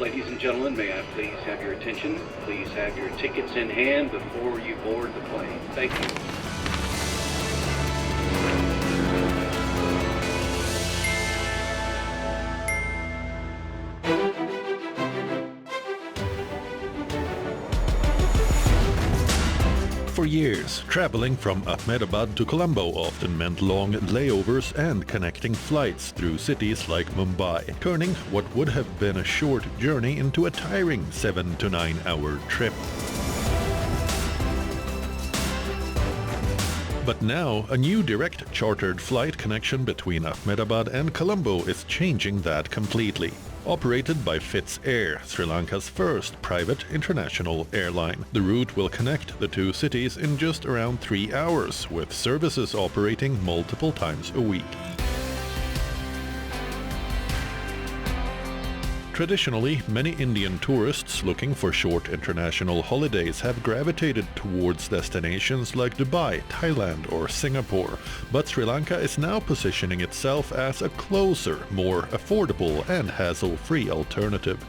Ladies and gentlemen, may I please have your attention? Please have your tickets in hand before you board the plane. Thank you. For years, traveling from Ahmedabad to Colombo often meant long layovers and connecting flights through cities like Mumbai, turning what would have been a short journey into a tiring 7 to 9 hour trip. But now, a new direct chartered flight connection between Ahmedabad and Colombo is changing that completely. Operated by Fitz Air, Sri Lanka's first private international airline. The route will connect the two cities in just around 3 hours, with services operating multiple times a week. Traditionally, many Indian tourists looking for short international holidays have gravitated towards destinations like Dubai, Thailand, or Singapore. But Sri Lanka is now positioning itself as a closer, more affordable, and hassle-free alternative.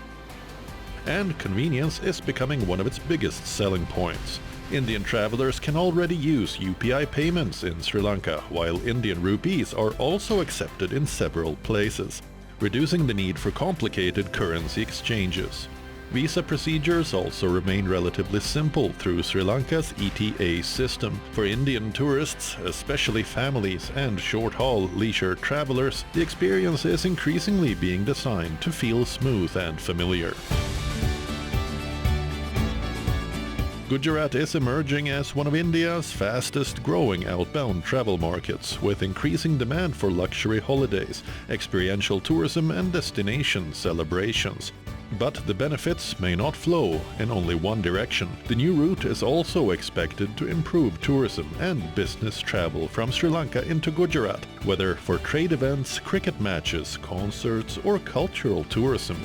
And convenience is becoming one of its biggest selling points. Indian travelers can already use UPI payments in Sri Lanka, while Indian rupees are also accepted in several places, reducing the need for complicated currency exchanges. Visa procedures also remain relatively simple through Sri Lanka's ETA system. For Indian tourists, especially families and short-haul leisure travelers, the experience is increasingly being designed to feel smooth and familiar. Gujarat is emerging as one of India's fastest-growing outbound travel markets, with increasing demand for luxury holidays, experiential tourism, and destination celebrations. But the benefits may not flow in only one direction. The new route is also expected to improve tourism and business travel from Sri Lanka into Gujarat, whether for trade events, cricket matches, concerts, or cultural tourism.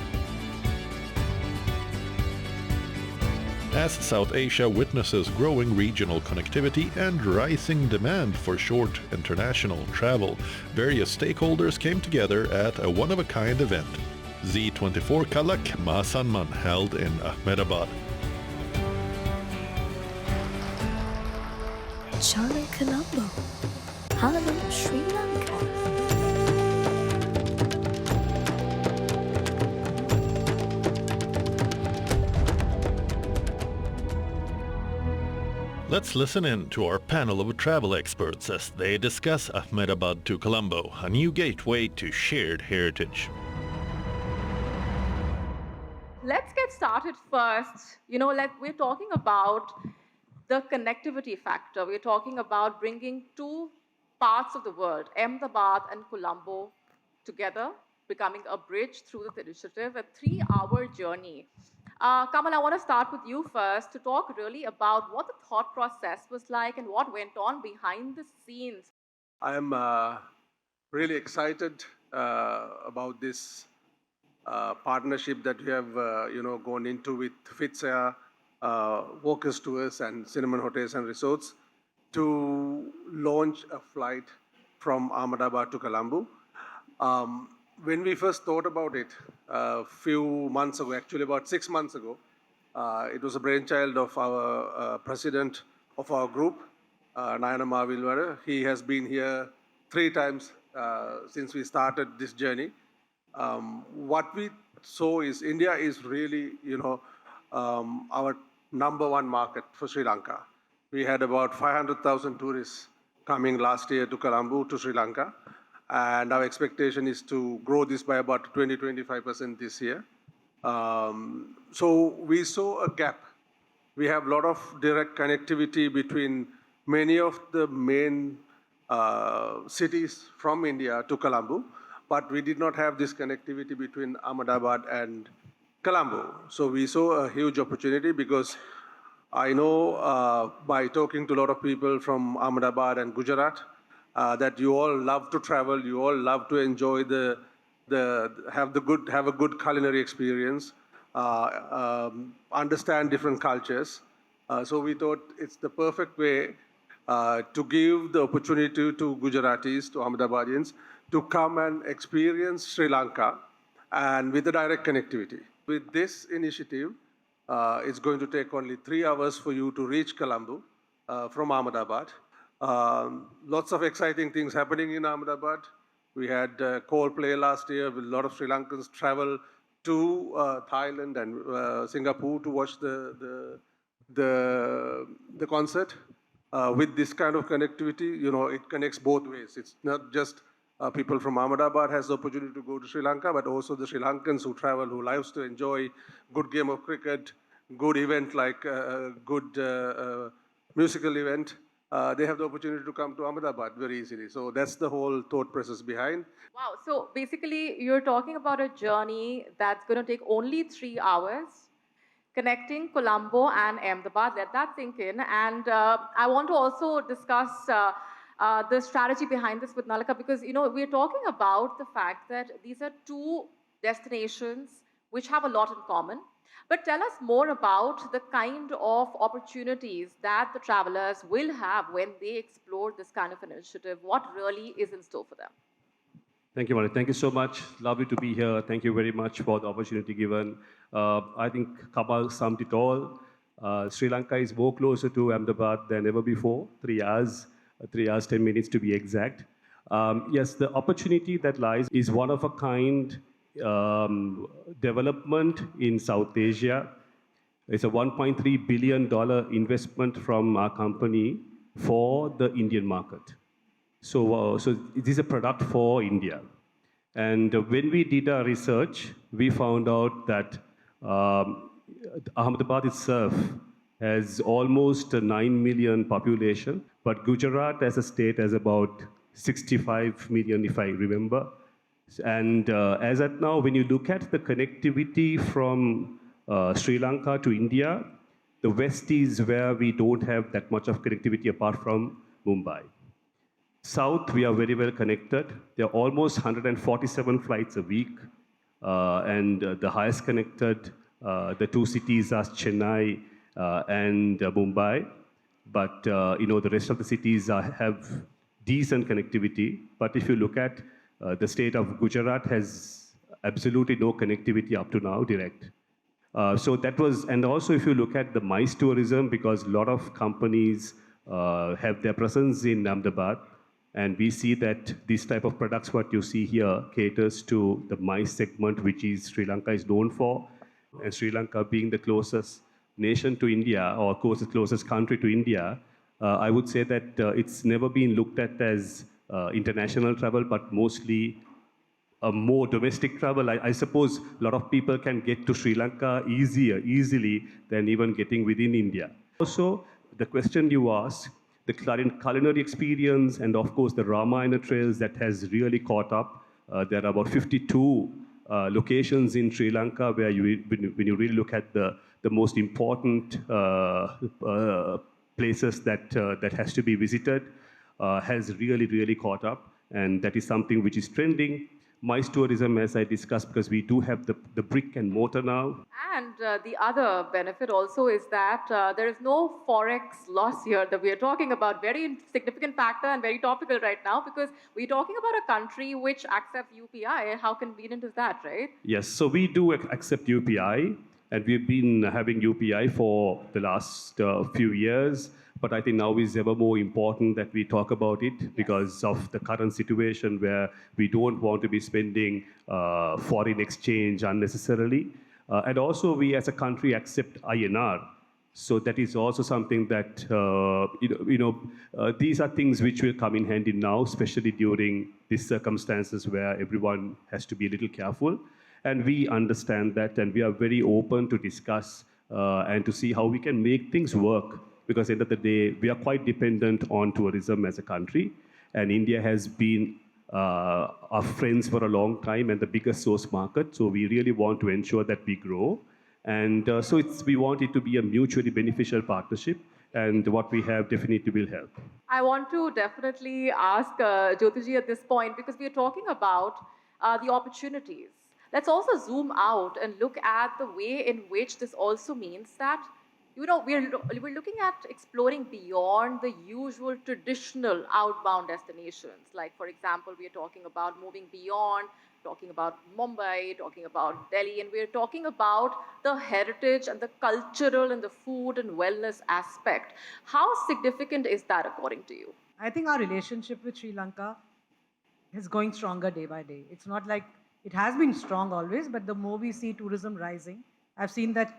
As South Asia witnesses growing regional connectivity and rising demand for short international travel, various stakeholders came together at a one-of-a-kind event, Z24 Kalak Mahasanman, held in Ahmedabad. China Colombo, hello Sri Lanka. Let's listen in to our panel of travel experts as they discuss Ahmedabad to Colombo, a new gateway to shared heritage. Let's get started first. We're talking about the connectivity factor. We're talking about bringing two parts of the world, Ahmedabad and Colombo, together, becoming a bridge through this initiative, a 3-hour journey. Kamal, I want to start with you first to talk really about what the thought process was like and what went on behind the scenes. I am really excited about this partnership that we have gone into with Fitz Air, Walkers Tours and Cinnamon Hotels and Resorts to launch a flight from Ahmedabad to Colombo. When we first thought about it a few months ago, actually about 6 months ago, it was a brainchild of our president of our group, Nayana Mavilwara. He has been here 3 times since we started this journey. What we saw is India is really, our #1 market for Sri Lanka. We had about 500,000 tourists coming last year to Colombo, to Sri Lanka. And our expectation is to grow this by about 20-25% this year. So we saw a gap. We have a lot of direct connectivity between many of the main cities from India to Colombo, but we did not have this connectivity between Ahmedabad and Colombo. So we saw a huge opportunity because I know by talking to a lot of people from Ahmedabad and Gujarat, that you all love to travel, you all love to enjoy have a good culinary experience, understand different cultures. So we thought it's the perfect way to give the opportunity to Gujaratis, to Ahmedabadians, to come and experience Sri Lanka and with the direct connectivity. With this initiative, it's going to take only 3 hours for you to reach Colombo from Ahmedabad. Lots of exciting things happening in Ahmedabad. We had Coldplay last year with a lot of Sri Lankans travel to Thailand and Singapore to watch the concert. With this kind of connectivity, you know, it connects both ways. It's not just people from Ahmedabad has the opportunity to go to Sri Lanka, but also the Sri Lankans who travel, who lives to enjoy good game of cricket, good event like good musical event. They have the opportunity to come to Ahmedabad very easily. So that's the whole thought process behind. Wow. So basically, you're talking about a journey that's going to take only 3 hours, connecting Colombo and Ahmedabad. Let that sink in. And I want to also discuss the strategy behind this with Nalika, because, you know, we're talking about the fact that these are two destinations which have a lot in common. But tell us more about the kind of opportunities that the travelers will have when they explore this kind of initiative. What really is in store for them? Thank you, Mani. Thank you so much. Lovely to be here. Thank you very much for the opportunity given. I think Kamal summed it all. Sri Lanka is more closer to Ahmedabad than ever before. 3 hours, 3 hours, 10 minutes to be exact. Yes, the opportunity that lies is one of a kind development in South Asia. It's a $1.3 billion investment from our company for the Indian market. So it is a product for India. And when we did our research, we found out that Ahmedabad itself has almost a 9 million population, but Gujarat as a state has about 65 million, if I remember. And as at now, when you look at the connectivity from Sri Lanka to India, the west is where we don't have that much of connectivity apart from Mumbai. South, we are very well connected. There are almost 147 flights a week. And the highest connected, the two cities are Chennai and Mumbai. But you know, the rest of the cities have decent connectivity. But if you look at the state of Gujarat has absolutely no connectivity up to now, direct. So that was, and also if you look at the MICE tourism, because a lot of companies have their presence in Ahmedabad, and we see that this type of products, what you see here, caters to the MICE segment, which is Sri Lanka is known for. And Sri Lanka being the closest nation to India, or closest country to India, I would say that it's never been looked at as international travel, but mostly more domestic travel. I suppose a lot of people can get to Sri Lanka easily than even getting within India. Also, the question you asked, the culinary experience, and of course the Ramayana trails that has really caught up. There are about 52 locations in Sri Lanka where when you really look at the most important places that has to be visited, has really caught up, and that is something which is trending. MICE tourism, as I discussed, because we do have the brick and mortar now. And the other benefit also is that there is no forex loss here that we are talking about. Very significant factor and very topical right now, because we're talking about a country which accepts UPI. How convenient is that, right? Yes, so we do accept UPI, and we've been having UPI for the last few years. But I think now is ever more important that we talk about it because of the current situation where we don't want to be spending foreign exchange unnecessarily. And also we as a country accept INR. So that is also something that, these are things which will come in handy now, especially during these circumstances where everyone has to be a little careful. And we understand that, and we are very open to discuss and to see how we can make things work. Because at the end of the day, we are quite dependent on tourism as a country. And India has been our friends for a long time and the biggest source market. So we really want to ensure that we grow. And so we want it to be a mutually beneficial partnership. And what we have definitely will help. I want to definitely ask Jyotiji at this point, because we are talking about the opportunities. Let's also zoom out and look at the way in which this also means that we're looking at exploring beyond the usual traditional outbound destinations. Like, for example, we are talking about moving beyond, talking about Mumbai, talking about Delhi, and we're talking about the heritage and the cultural and the food and wellness aspect. How significant is that according to you? I think our relationship with Sri Lanka is going stronger day by day. It's not like it has been strong always, but the more we see tourism rising, I've seen that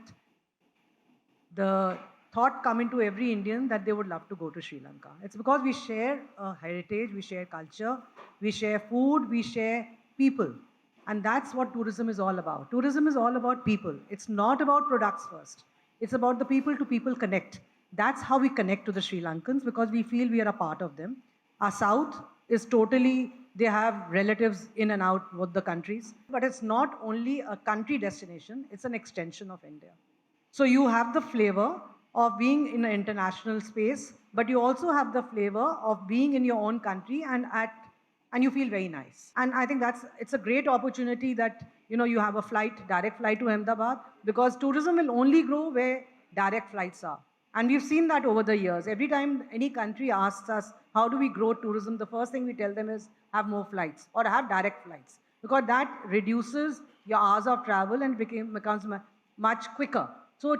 the thought come into every Indian that they would love to go to Sri Lanka. It's because we share a heritage, we share culture, we share food, we share people. And that's what tourism is all about. Tourism is all about people. It's not about products first. It's about the people to people connect. That's how we connect to the Sri Lankans, because we feel we are a part of them. Our south is totally, they have relatives in and out both the countries. But it's not only a country destination, it's an extension of India. So you have the flavor of being in an international space, but you also have the flavor of being in your own country and you feel very nice. And I think it's a great opportunity that you have a direct flight to Ahmedabad, because tourism will only grow where direct flights are. And we've seen that over the years. Every time any country asks us, how do we grow tourism, the first thing we tell them is have more flights or have direct flights, because that reduces your hours of travel and becomes much quicker. So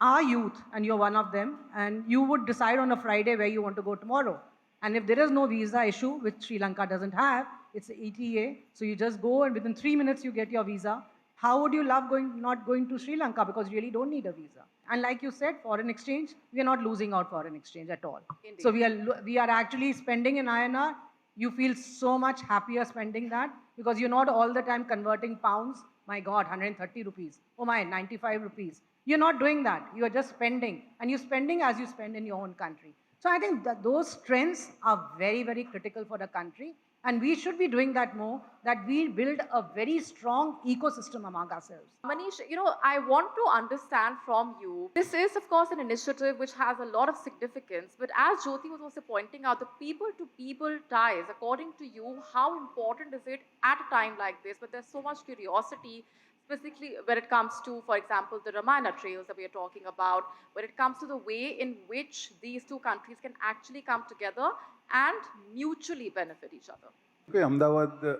our youth, and you're one of them, and you would decide on a Friday where you want to go tomorrow. And if there is no visa issue, which Sri Lanka doesn't have, it's an ETA, so you just go and within 3 minutes you get your visa. How would you love not going to Sri Lanka, because you really don't need a visa? And like you said, foreign exchange, we are not losing out foreign exchange at all. Indeed. So we are actually spending in INR. You feel so much happier spending that, because you're not all the time converting pounds. My God, 130 rupees. Oh my, 95 rupees. You're not doing that. You're just spending. And you're spending as you spend in your own country. So I think that those trends are very, very critical for the country. And we should be doing that more, that we build a very strong ecosystem among ourselves. Manish, I want to understand from you, this is, of course, an initiative which has a lot of significance, but as Jyoti was also pointing out, the people-to-people ties, according to you, how important is it at a time like this? But there's so much curiosity, specifically when it comes to, for example, the Ramayana trails that we are talking about, when it comes to the way in which these two countries can actually come together and mutually benefit each other. Okay, Ahmedabad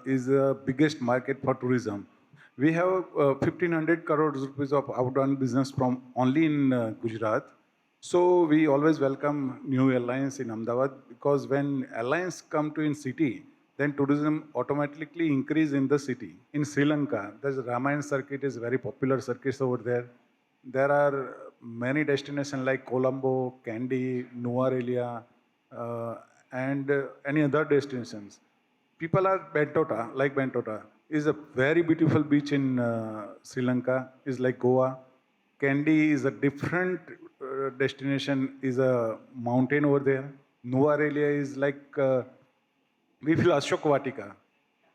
is the biggest market for tourism. We have 1,500 crores rupees of outbound business from only in Gujarat. So we always welcome new airlines in Ahmedabad, because when airlines come to in city, then tourism automatically increase in the city. In Sri Lanka, the Ramayana circuit is very popular circuits over there. There are many destinations like Colombo, Kandy, Nuwara, and any other destinations. People are Bentota is a very beautiful beach in Sri Lanka, is like Goa. Kandy is a different destination, is a mountain over there. Nuwara is like, we feel Ashok Vatika.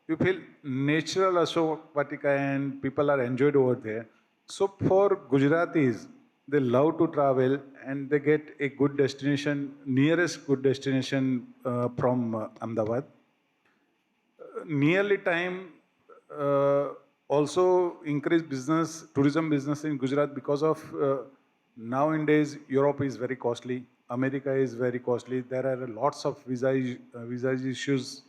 You feel natural Ashok Vatika, and people are enjoyed over there. So for Gujaratis, they love to travel and they get a good destination, nearest good destination from Ahmedabad. Nearly time also increase tourism business in Gujarat, because of nowadays Europe is very costly, America is very costly. There are lots of visa issues.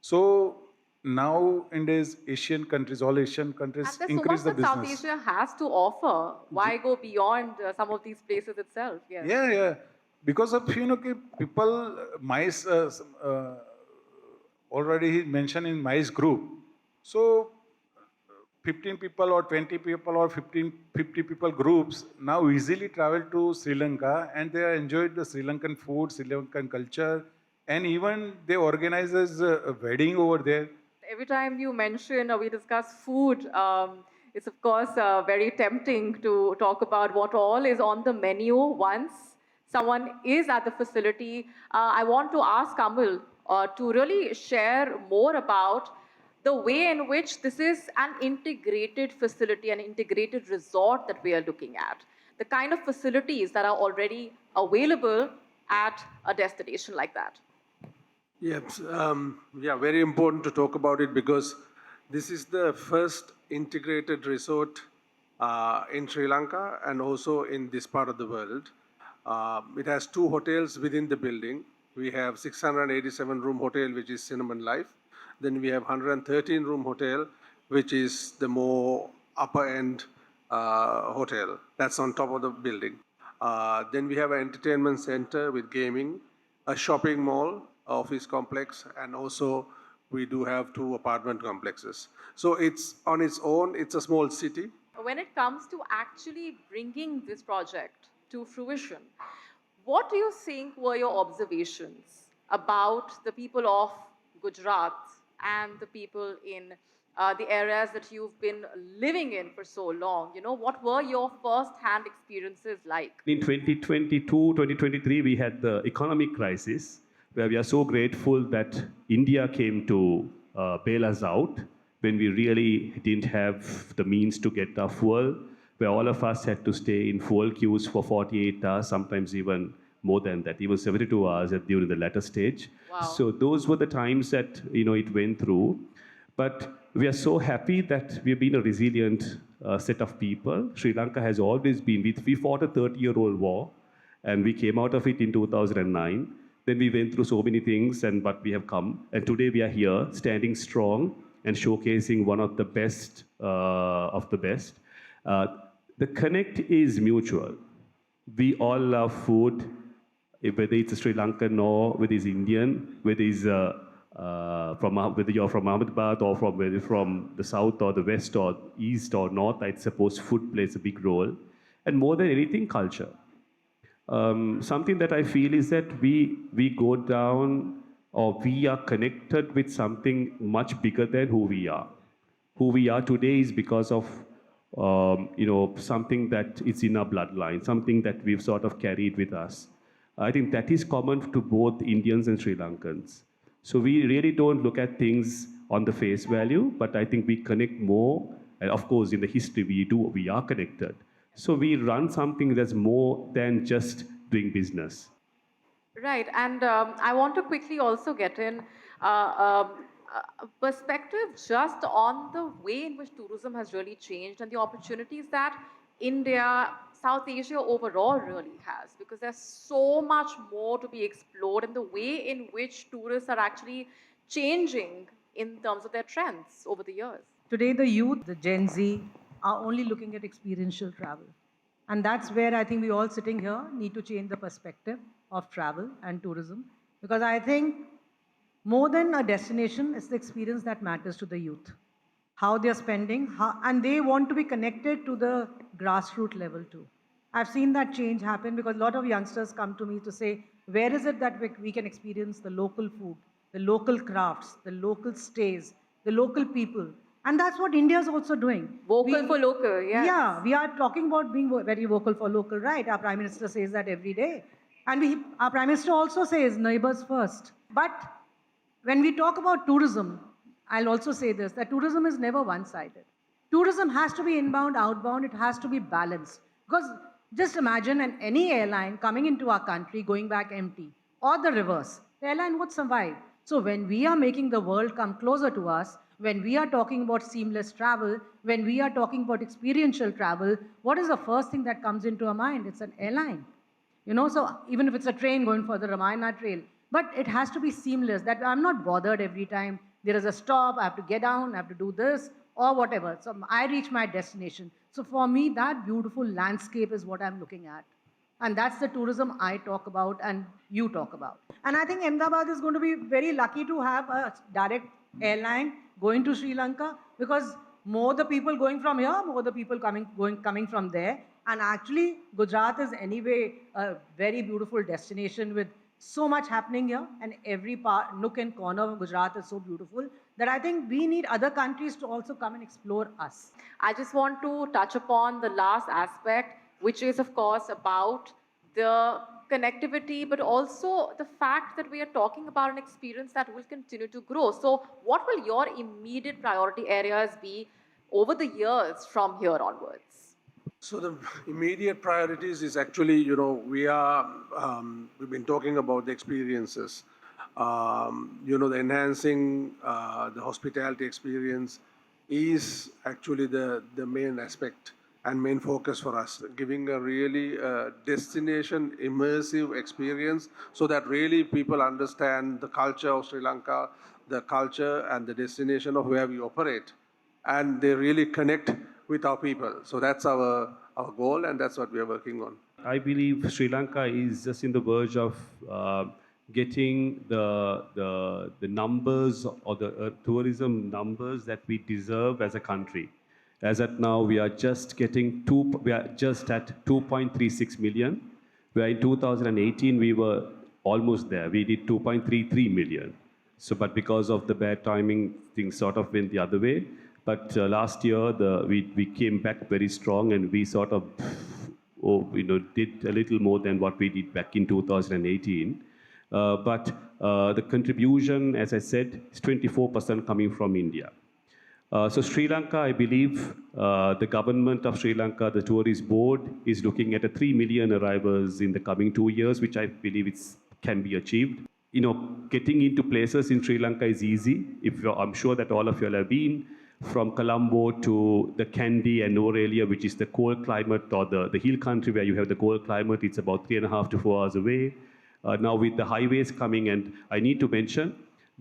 So nowadays all Asian countries increase the business. And there's so much that South Asia has to offer. Why go beyond some of these places itself? Yes. Yeah. Because of people, mice already he mentioned in mice group. So 15 people or 20 people or 50 people groups now easily travel to Sri Lanka, and they enjoyed the Sri Lankan food, Sri Lankan culture, and even they organize a wedding over there. Every time you mention or we discuss food, it's of course very tempting to talk about what all is on the menu once someone is at the facility. I want to ask Kamal to really share more about the way in which this is an integrated facility, an integrated resort that we are looking at. The kind of facilities that are already available at a destination like that. Yes, very important to talk about it, because this is the first integrated resort in Sri Lanka and also in this part of the world. It has 2 hotels within the building. We have 687 room hotel, which is Cinnamon Life. Then we have 113 room hotel, which is the more upper end hotel. That's on top of the building. Then we have an entertainment center with gaming, a shopping mall, office complex, and also we do have 2 apartment complexes. So it's on its own, it's a small city. When it comes to actually bringing this project to fruition, what do you think were your observations about the people of Gujarat and the people in the areas that you've been living in for so long? You know, what were your first-hand experiences like? In 2022, 2023, we had the economic crisis, where we are so grateful that India came to bail us out when we really didn't have the means to get our fuel, where all of us had to stay in fuel queues for 48 hours, sometimes even more than that, even 72 hours during the latter stage. Wow. So those were the times that it went through. But we are so happy that we've been a resilient set of people. Sri Lanka has always been, we fought a 30-year-old war, and we came out of it in 2009. Then we went through so many things, but we have come. And today we are here, standing strong and showcasing one of the best of the best. The connect is mutual. We all love food, whether it's Sri Lankan or whether it's Indian, whether it's whether you're from Ahmedabad or from the south or the west or east or north. I suppose food plays a big role, and more than anything, culture. Something that I feel is that we go down, or we are connected with something much bigger than who we are. Who we are today is because of something that is in our bloodline, something that we've sort of carried with us. I think that is common to both Indians and Sri Lankans. So we really don't look at things on the face value, but I think we connect more. And of course, in the history, we are connected. So we run something that's more than just doing business. Right, and I want to quickly also get in a perspective just on the way in which tourism has really changed and the opportunities that India, South Asia overall really has, because there's so much more to be explored in the way in which tourists are actually changing in terms of their trends over the years. Today, the youth, the Gen Z, are only looking at experiential travel. And that's where I think we all sitting here need to change the perspective of travel and tourism. Because I think more than a destination, it's the experience that matters to the youth. How they're spending, and they want to be connected to the grassroots level too. I've seen that change happen because a lot of youngsters come to me to say, where is it that we can experience the local food, the local crafts, the local stays, the local people? And that's what India is also doing. Vocal for local, yes. Yeah, we are talking about being very vocal for local, right? Our Prime Minister says that every day. And our Prime Minister also says neighbors first. But when we talk about tourism, I'll also say this, that tourism is never one-sided. Tourism has to be inbound, outbound, it has to be balanced. Because just imagine any airline coming into our country, going back empty, or the reverse. The airline would survive. So when we are making the world come closer to us, when we are talking about seamless travel, when we are talking about experiential travel, what is the first thing that comes into our mind? It's an airline. So even if it's a train going for the Ramayana Trail, but it has to be seamless, that I'm not bothered every time there is a stop, I have to get down, I have to do this, or whatever. So I reach my destination. So for me, that beautiful landscape is what I'm looking at. And that's the tourism I talk about and you talk about. And I think Ahmedabad is going to be very lucky to have a direct airline going to Sri Lanka, because more the people going from here, more the people coming from there. And actually, Gujarat is anyway a very beautiful destination with so much happening here, and every nook and corner of Gujarat is so beautiful that I think we need other countries to also come and explore us. I just want to touch upon the last aspect, which is, of course, about the connectivity, but also the fact that we are talking about an experience that will continue to grow. So what will your immediate priority areas be over the years from here onwards? So the immediate priorities is actually, we've been talking about the experiences. The enhancing the hospitality experience is actually the main aspect. and main focus for us, giving a really destination immersive experience so that really people understand the culture of Sri Lanka, the culture and the destination of where we operate, and they really connect with our people. So that's our goal, and that's what we are working on. I believe Sri Lanka is just in the verge of getting the numbers or the tourism numbers that we deserve as a country. As at now, we are just at 2.36 million, where in 2018 we were almost there. We did 2.33 million. So, but because of the bad timing, things sort of went the other way. But last year, we came back very strong, and we sort of did a little more than what we did back in 2018. But the contribution, as I said, is 24% coming from India. So Sri Lanka, I believe, the government of Sri Lanka, the tourist board, is looking at 3 million arrivals in the coming 2 years, which I believe can be achieved. Getting into places in Sri Lanka is easy. I'm sure that all of you have been. From Colombo to the Kandy and Norelia, which is the cold climate, or the hill country where you have the cold climate, it's about 3.5 to 4 hours away. Now with the highways coming, and I need to mention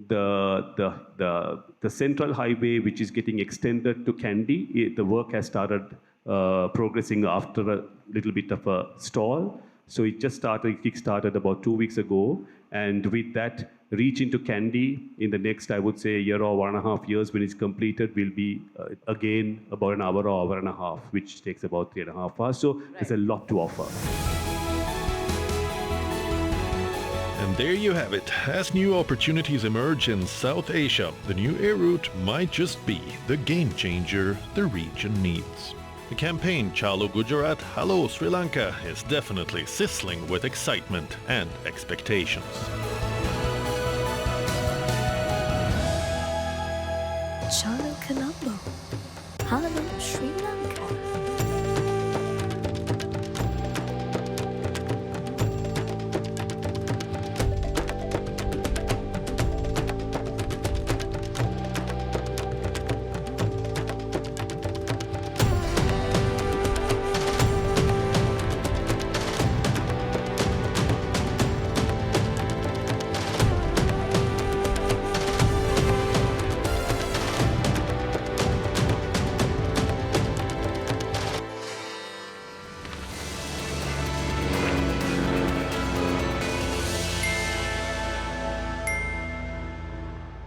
the central highway, which is getting extended to Kandy, the work has started progressing after a little bit of a stall. So it just kick-started about 2 weeks ago. And with that, reach into Kandy in the next, I would say, a year or 1.5 years when it's completed will be, again, about an hour or hour and a half, which takes about 3.5 hours. So there's a lot to offer. And there you have it. As new opportunities emerge in South Asia, the new air route might just be the game changer the region needs. The campaign Chalo Gujarat, Hello Sri Lanka is definitely sizzling with excitement and expectations.